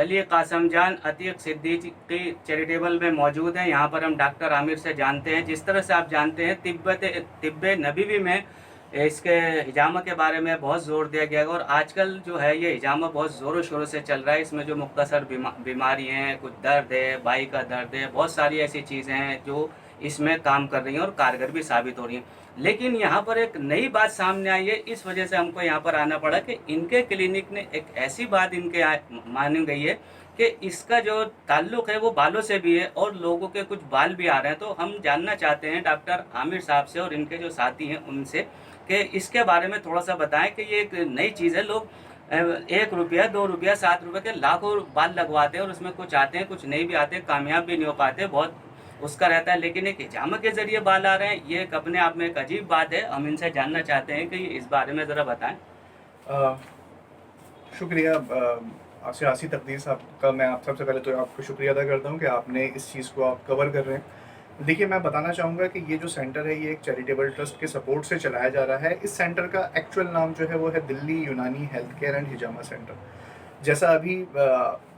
गली कासम जान अतीक सिद्दीकी चैरिटेबल में मौजूद हैं। यहाँ पर हम डॉक्टर आमिर से जानते हैं। जिस तरह से आप जानते हैं तिब्बत नबवी में इसके हिजामा के बारे में बहुत ज़ोर दिया गया है और आजकल जो है ये हिजामा बहुत ज़ोरों शोरों से चल रहा है। इसमें जो मुख्तसर बीमारी हैं, कुछ दर्द है, बाई का दर्द है, बहुत सारी ऐसी चीज़ें हैं जो इसमें काम कर रही हैं और कारगर भी साबित हो रही हैं। लेकिन यहाँ पर एक नई बात सामने आई है, इस वजह से हमको यहाँ पर आना पड़ा कि इनके क्लिनिक ने एक ऐसी बात इनके मानी गई है कि इसका जो ताल्लुक है वो बालों से भी है और लोगों के कुछ बाल भी आ रहे हैं। तो हम जानना चाहते हैं डॉक्टर आमिर साहब से और इनके जो साथी हैं उनसे कि इसके बारे में थोड़ा सा बताएं कि ये एक नई चीज़ है। लोग 1 रुपया 2 रुपया 7 रुपये के लाखों बाल लगवाते हैं और उसमें कुछ आते हैं, कुछ नहीं भी आते, कामयाब भी नहीं हो पाते, बहुत उसका रहता है। लेकिन एक हिजामा के ज़रिए बाल आ रहे हैं, ये एक अपने आप में एक अजीब बात है। हम इनसे जानना चाहते हैं कि इस बारे में ज़रा बताएं। शुक्रिया सियासी तकदीर साहब का। मैं आप सबसे पहले तो आपको शुक्रिया अदा करता हूँ कि आपने इस चीज़ को आप कवर कर रहे हैं। देखिए, मैं बताना चाहूँगा कि ये जो सेंटर है ये एक चैरिटेबल ट्रस्ट के सपोर्ट से चलाया जा रहा है। इस सेंटर का एक्चुअल नाम जो है वो है दिल्ली यूनानी health care and hijama centre. जैसा अभी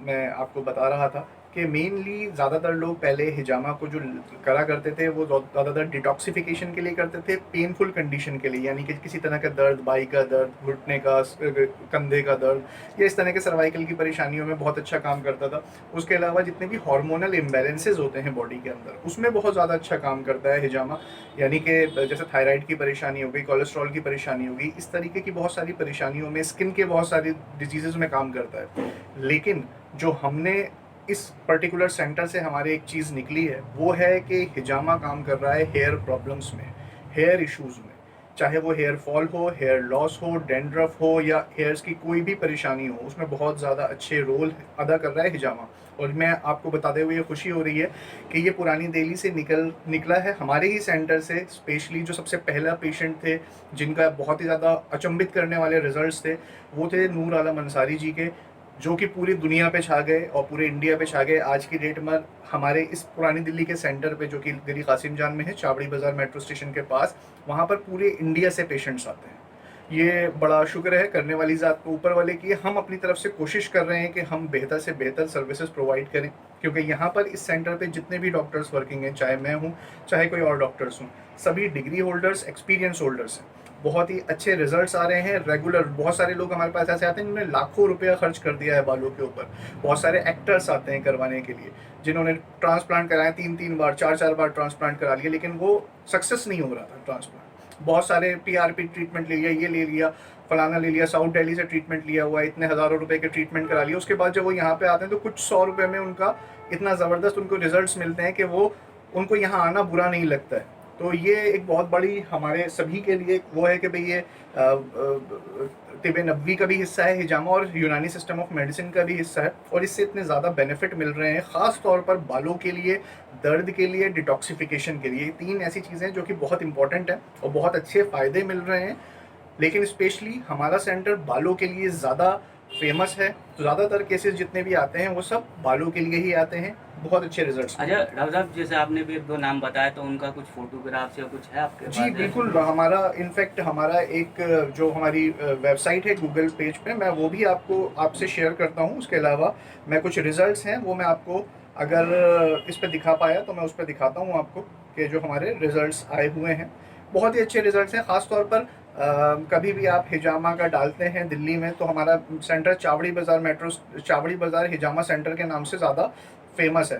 मैं आपको बता रहा था कि मेनली ज़्यादातर लोग पहले हिजामा को जो करा करते थे वो ज़्यादातर डिटॉक्सिफिकेशन के लिए करते थे, पेनफुल कंडीशन के लिए, यानी कि किसी तरह का दर्द, बाई का दर्द, घुटने का, कंधे का दर्द या इस तरह के सर्वाइकल की परेशानियों में बहुत अच्छा काम करता था। उसके अलावा जितने भी हार्मोनल इम्बैलेंसेज होते हैं बॉडी के अंदर उसमें बहुत ज़्यादा अच्छा काम करता है हिजामा। यानी कि जैसे थायराइड की परेशानी हो गई, कोलेस्ट्रॉल की परेशानी हो गई, इस तरीके की बहुत सारी परेशानियों में, स्किन के बहुत सारी डिजीज़ में काम करता है। लेकिन जो हमने इस पर्टिकुलर सेंटर से हमारे एक चीज़ निकली है वो है कि हिजामा काम कर रहा है हेयर प्रॉब्लम्स में, हेयर इश्यूज़ में, चाहे वो हेयर फॉल हो, हेयर लॉस हो, डेंड्रफ हो या हेयर्स की कोई भी परेशानी हो, उसमें बहुत ज़्यादा अच्छे रोल अदा कर रहा है हिजामा। और मैं आपको बताते हुए ये खुशी हो रही है कि ये पुरानी दिल्ली से निकला है हमारे ही सेंटर से स्पेशली। जो सबसे पहला पेशेंट थे जिनका बहुत ही ज़्यादा अचंभित करने वाले रिजल्ट्स थे वो थे नूर आलम अंसारी जी के, जो कि पूरी दुनिया पे छा गए और पूरे इंडिया पे छा गए। आज की डेट में हमारे इस पुरानी दिल्ली के सेंटर पे, जो कि गली कासिम जान में है, चावड़ी बाज़ार मेट्रो स्टेशन के पास, वहाँ पर पूरे इंडिया से पेशेंट्स आते हैं। ये बड़ा शुक्र है करने वाली ज़ात को, ऊपर वाले की। हम अपनी तरफ से कोशिश कर रहे हैं कि हम बेहतर से बेहतर सर्विसेज प्रोवाइड करें, क्योंकि यहाँ पर इस सेंटर पे जितने भी डॉक्टर्स वर्किंग हैं, चाहे मैं हूँ चाहे कोई और डॉक्टर्स हूँ, सभी डिग्री होल्डर्स, एक्सपीरियंस होल्डर्स हैं। बहुत ही अच्छे रिजल्ट्स आ रहे हैं रेगुलर। बहुत सारे लोग हमारे पास ऐसे आते हैं जिन्होंने लाखों रुपया खर्च कर दिया है बालों के ऊपर। बहुत सारे एक्टर्स आते हैं करवाने के लिए जिन्होंने ट्रांसप्लांट कराया 3-3 बार, 4-4 बार ट्रांसप्लांट करा लिए, लेकिन वो सक्सेस नहीं हो रहा था ट्रांसप्लांट। बहुत सारे PRP ट्रीटमेंट ले लिया, ये ले लिया, फलाना ले लिया, साउथ दिल्ली से ट्रीटमेंट लिया हुआ, इतने हज़ारों रुपए के ट्रीटमेंट करा लिए। उसके बाद जब वो यहाँ पे आते हैं तो कुछ 100 रुपये में उनका इतना ज़बरदस्त उनको रिजल्ट्स मिलते हैं कि वो उनको यहाँ आना बुरा नहीं लगता है। तो ये एक बहुत बड़ी हमारे सभी के लिए वो है कि भाई ये तिब नबवी का भी हिस्सा है हिजामा और यूनानी सिस्टम ऑफ मेडिसिन का भी हिस्सा है, और इससे इतने ज़्यादा बेनिफिट मिल रहे हैं, ख़ास तौर पर बालों के लिए, दर्द के लिए, डिटॉक्सिफिकेशन के लिए। 3 ऐसी चीज़ें जो कि बहुत इंपॉर्टेंट हैं और बहुत अच्छे फ़ायदे मिल रहे हैं। लेकिन स्पेशली हमारा सेंटर बालों के लिए ज़्यादा फेमस है, तो ज़्यादातर केसेस जितने भी आते हैं वो सब बालों के लिए ही आते हैं। बहुत अच्छे रिजल्ट्स। अच्छा डॉक्टर साहब, जैसे आपने भी 1-2 नाम बताया, तो उनका कुछ फोटोग्राफ्स या कुछ है आपके पास? जी बिल्कुल, हमारा इनफैक्ट हमारा एक जो हमारी वेबसाइट है गूगल पेज पे, मैं वो भी आपसे शेयर करता हूँ। उसके अलावा मैं कुछ रिजल्ट्स हैं वो मैं आपको अगर इस पे दिखा पाया तो मैं उस पर दिखाता हूँ आपको कि जो हमारे रिजल्ट्स आए हुए हैं बहुत ही अच्छे रिजल्ट्स हैं। ख़ास तौर पर कभी भी आप हिजामा का डालते हैं दिल्ली में तो हमारा सेंटर चावड़ी बाज़ार हिजामा सेंटर के नाम से ज़्यादा फेमस है।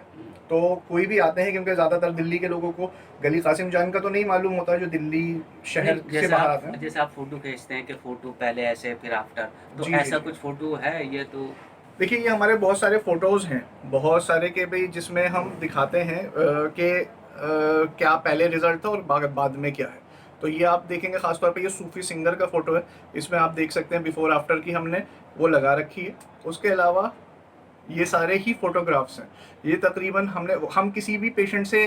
तो कोई भी आते हैं, क्योंकि ज़्यादातर दिल्ली के लोगों को गली कासिम जान का तो नहीं मालूम होता जो दिल्ली शहर से बाहर आते हैं। जैसे आप फोटो खींचते हैं कि फोटो पहले ऐसे फिर आफ्टर, तो जी ऐसा जी कुछ फोटो है ये? तो देखिए, ये हमारे बहुत सारे फ़ोटोज़ हैं, बहुत सारे के भाई, जिसमें हम दिखाते हैं कि क्या पहले रिज़ल्ट था और बाद में क्या है। तो ये आप देखेंगे, ख़ास तौर पे ये सूफ़ी सिंगर का फ़ोटो है, इसमें आप देख सकते हैं बिफ़ोर आफ्टर की हमने वो लगा रखी है। उसके अलावा ये सारे ही फ़ोटोग्राफ्स हैं। ये तकरीबन हम किसी भी पेशेंट से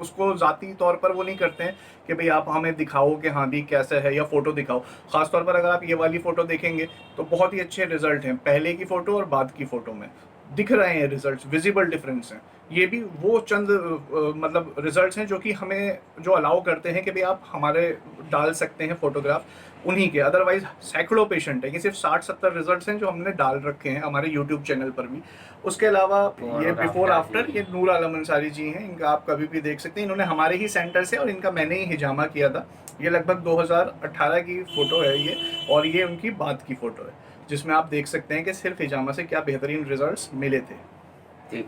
उसको ज़ाती तौर पर वो नहीं करते हैं कि भाई आप हमें दिखाओ कि हाँ भी कैसा है या फ़ोटो दिखाओ। ख़ास तौर पर अगर आप ये वाली फ़ोटो देखेंगे तो बहुत ही अच्छे रिज़ल्ट हैं पहले की फ़ोटो और बाद की फ़ोटो में। दिख रहे हैं रिजल्ट्स, विजिबल डिफरेंस हैं। ये भी वो चंद मतलब रिजल्ट्स हैं जो कि हमें जो अलाउ करते हैं कि भाई आप हमारे डाल सकते हैं फोटोग्राफ, उन्हीं के। अदरवाइज सैकड़ों पेशेंट हैं, ये सिर्फ 60-70 रिजल्ट्स हैं जो हमने डाल रखे हैं हमारे यूट्यूब चैनल पर भी। उसके अलावा ये और बिफोर आफ्टर आफ्टर, ये नूर आलम अंसारी जी हैं, इनका आप कभी भी देख सकते हैं। इन्होंने हमारे ही सेंटर से, और इनका मैंने ही हिजामा किया था। ये लगभग 2018 की फ़ोटो है ये, और ये उनकी बाद की फ़ोटो है, जिसमें आप देख सकते हैं कि सिर्फ हिजामा से क्या बेहतरीन रिजल्ट्स मिले थे। ठीक।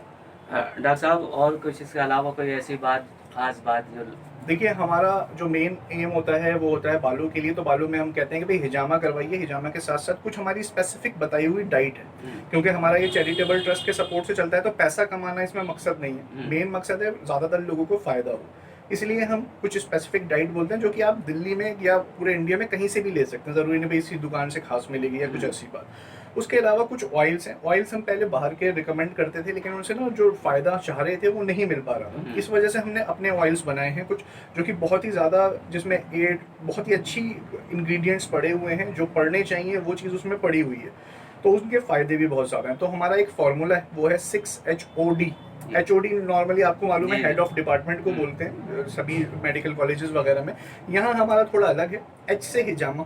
डॉक्टर साहब, और कुछ इसके अलावा कोई ऐसी बात, खास बात जो? देखिए, हमारा जो मेन एम होता है वो होता है बालों के लिए। तो बालों में हम कहते हैं कि भाई हिजामा करवाइए, हिजामा के साथ साथ कुछ हमारी स्पेसिफिक बताई हुई डाइट है, क्योंकि हमारा ये चैरिटेबल ट्रस्ट के सपोर्ट से चलता है। तो पैसा कमाना इसमें मकसद नहीं है, मेन मकसद है ज़्यादातर लोगों को फ़ायदा हो। इसलिए हम कुछ स्पेसिफिक डाइट बोलते हैं, जो कि आप दिल्ली में या पूरे इंडिया में कहीं से भी ले सकते हैं। ज़रूरी नहीं भाई इसी दुकान से खास मिलेगी या कुछ ऐसी बात। उसके अलावा कुछ ऑयल्स हैं। ऑयल्स हम पहले बाहर के रिकमेंड करते थे, लेकिन उनसे ना जो फ़ायदा चाह रहे थे वो नहीं मिल पा रहा था। इस वजह से हमने अपने ऑयल्स बनाए हैं कुछ, जो कि बहुत ही ज़्यादा, जिसमें बहुत ही अच्छी इंग्रेडिएंट्स पड़े हुए हैं, जो पड़ने चाहिए वो चीज़ उसमें पड़ी हुई है। तो उनके फ़ायदे भी बहुत ज़्यादा हैं। तो हमारा एक फार्मूला है, वो है 6HOD। HOD नॉर्मली आपको मालूम है, हेड ऑफ डिपार्टमेंट को बोलते हैं सभी मेडिकल कॉलेजेस वगैरह में। यहाँ हमारा थोड़ा अलग है। H से हिजामा,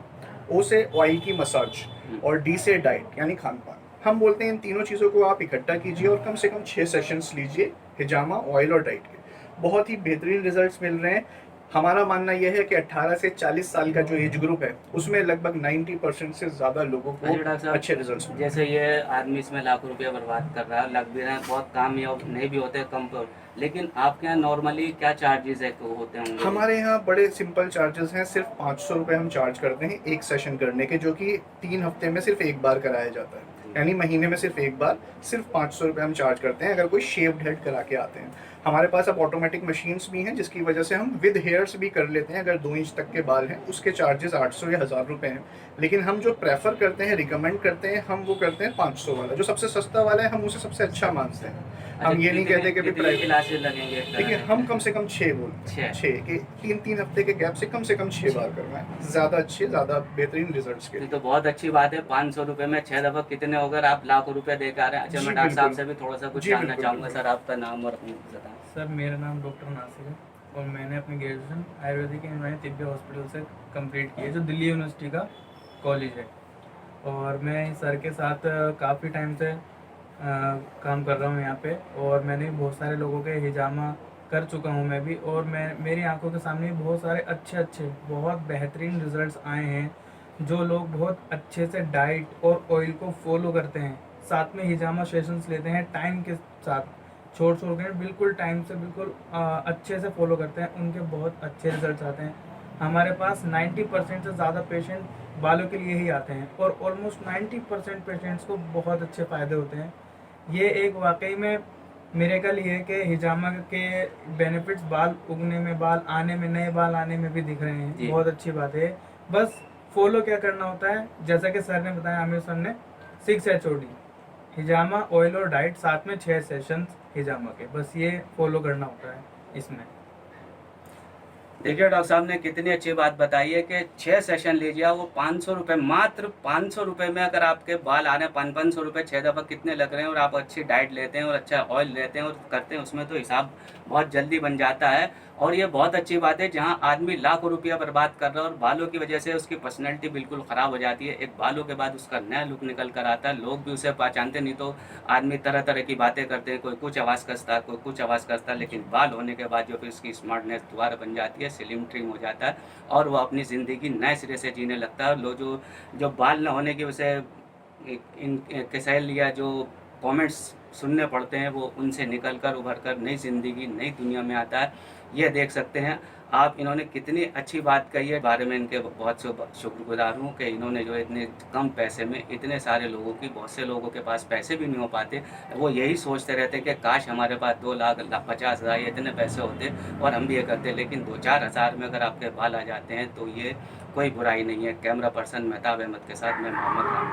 O से ऑयल की मसाज, और D से डाइट यानी खान पान। हम बोलते हैं इन तीनों चीज़ों को आप इकट्ठा कीजिए और कम से कम 6 सेशंस लीजिए हिजामा, ऑयल और डाइट के। बहुत ही बेहतरीन रिजल्ट्स मिल रहे हैं। हमारा मानना यह है कि 18 से 40 साल का जो एज ग्रुप है, उसमें लगभग 90% से ज़्यादा लोगों अच्छा को डॉक्टर साहब, अच्छे रिजल्ट्स मिले। जैसे ये आदमी इसमें लाखों रुपया बर्बाद कर रहा है, लग भी रहे हैं, बहुत कामयाब नहीं भी होते, कम पर, लेकिन आपके यहाँ नॉर्मली क्या चार्जेस है होते होंगे? हमारे यहाँ बड़े सिंपल चार्जेस हैं। सिर्फ 500 रुपये हम चार्ज करते हैं एक सेशन करने के, जो कि 3 हफ्ते में सिर्फ एक बार कराया जाता है, यानी महीने में सिर्फ एक बार। सिर्फ 500 रुपये हम चार्ज करते हैं अगर कोई शेव्ड हेड करा के आते हैं। हमारे पास अब ऑटोमेटिक मशीन्स भी हैं, जिसकी वजह से हम विद हेयर्स भी कर लेते हैं। अगर 2 इंच तक के बाल हैं, उसके चार्जेस 800 या 1000 रुपये हैं। लेकिन हम जो प्रेफर करते हैं, रिकमेंड करते हैं, हम वो करते हैं 500 वाला, जो सबसे सस्ता वाला है, हम उसे सबसे अच्छा मानते हैं। हम ये नहीं कहते कि भी प्राइवेट क्लासेस लगेंगे? देखिए, हम कम से कम 6 बोलते हैं, 6 के 3-3 हफ्ते के गैप से कम 6 बार करवाएं, ज़्यादा अच्छे, ज़्यादा बेहतरीन रिजल्ट्स के लिए। तो बहुत अच्छी बात है। 500 रुपये में 6 दफ़ा कितने हो गए? आप लाखों रुपए दे के आ रहे हैं। अच्छा, जी, मैं डॉक्टर साहब से बिल्कुल। भी थोड़ा सा कुछ जी, जानना बिल्कुल, चाहूँगा। बिल्कुल। सर, आपका नाम और अपनी बताएं। सर, मेरा नाम डॉक्टर नासिर है और मैंने अपनी ग्रेजुएशन आयुर्वेदिक एंड तिब्बी हॉस्पिटल से कंप्लीट की है, जो दिल्ली यूनिवर्सिटी का कॉलेज है। और मैं इस सर के साथ काफ़ी टाइम से काम कर रहा हूँ यहाँ पे, और मैंने बहुत सारे लोगों के हिजामा कर चुका हूँ मैं भी। और मेरी आंखों के सामने बहुत सारे अच्छे बहुत बेहतरीन रिजल्ट्स आए हैं। जो लोग बहुत अच्छे से डाइट और ऑयल को फॉलो करते हैं, साथ में हिजामा सेशंस लेते हैं टाइम के साथ, छोड़ के बिल्कुल टाइम से बिल्कुल अच्छे से फॉलो करते हैं, उनके बहुत अच्छे रिजल्ट्स आते हैं। हमारे पास 90% से ज़्यादा पेशेंट बालों के लिए ही आते हैं, और ऑलमोस्ट 90% पेशेंट्स को बहुत अच्छे फ़ायदे होते हैं। ये एक वाकई में मिरेकल ही है कि हिजामा के बेनिफिट्स बाल उगने में, बाल आने में, नए बाल आने में भी दिख रहे हैं। बहुत अच्छी बात है। बस फॉलो क्या करना होता है, जैसा कि सर ने बताया, आमिर सर ने, 6HOD, हिजामा, ऑयल और डाइट, साथ में 6 सेशंस हिजामा के, बस ये फॉलो करना होता है इसमें। देखिए, डॉक्टर साहब ने कितनी अच्छी बात बताई है कि 6 सेशन लीजिए, वो 500 रुपये, मात्र 500 रुपये में अगर आपके बाल आ रहे हैं, 500 रुपये 6 दफ़ा कितने लग रहे हैं, और आप अच्छी डाइट लेते हैं और अच्छा ऑयल लेते हैं और करते हैं, उसमें तो हिसाब बहुत जल्दी बन जाता है। और ये बहुत अच्छी बात है, जहाँ आदमी लाखों रुपया बर्बाद कर रहा है और बालों की वजह से उसकी पर्सनैलिटी बिल्कुल ख़राब हो जाती है। एक बालों के बाद उसका नया लुक निकल कर आता है, लोग भी उसे पहचानते नहीं। तो आदमी तरह तरह की बातें करते हैं, कोई कुछ आवाज़ कसता है, कोई कुछ आवाज़ कसता है, लेकिन बाल होने के बाद जो फिर उसकी स्मार्टनेस दोबारा बन जाती है, स्लिम ट्रिम हो जाता है, और वो अपनी ज़िंदगी नए सिरे से जीने लगता है। लो जो बाल न होने की वजह से इन किसाइल या जो कमेंट्स सुनने पड़ते हैं, वो उनसे निकल कर उभर कर नई ज़िंदगी, नई दुनिया में आता है। ये देख सकते हैं आप, इन्होंने कितनी अच्छी बात कही है। बारे में इनके बहुत शुक्रगुजार हूँ कि इन्होंने जो इतने कम पैसे में इतने सारे लोगों की, बहुत से लोगों के पास पैसे भी नहीं हो पाते, वो यही सोचते रहते कि काश हमारे पास 2,50,000 इतने पैसे होते और हम भी ये करते। लेकिन 2-4 हज़ार में अगर आपके बाल आ जाते हैं तो ये कोई बुराई नहीं है। कैमरा पर्सन मेहताब अहमद के साथ मैं मोहम्मद राम।